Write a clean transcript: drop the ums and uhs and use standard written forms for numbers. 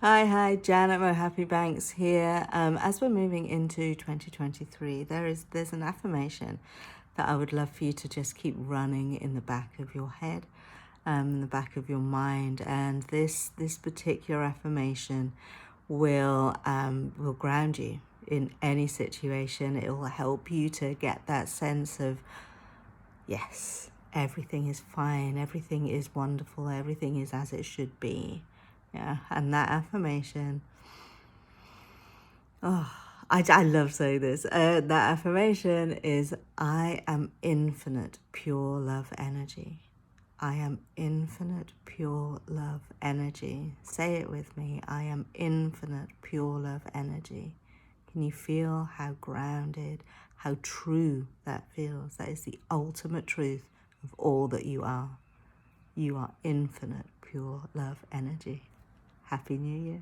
Hi, Janet Mohapi-Banks here. As we're moving into 2023, there's an affirmation that I would love for you to just keep running in the back of your head, in the back of your mind. And this particular affirmation will ground you in any situation. It will help you to get that sense of, yes, everything is fine, everything is wonderful, everything is as it should be. Yeah, and that affirmation, I love saying this. That affirmation is, I am infinite pure love energy. I am infinite pure love energy. Say it with me. I am infinite pure love energy. Can you feel how grounded, how true that feels? That is the ultimate truth of all that you are. You are infinite pure love energy. Happy New Year.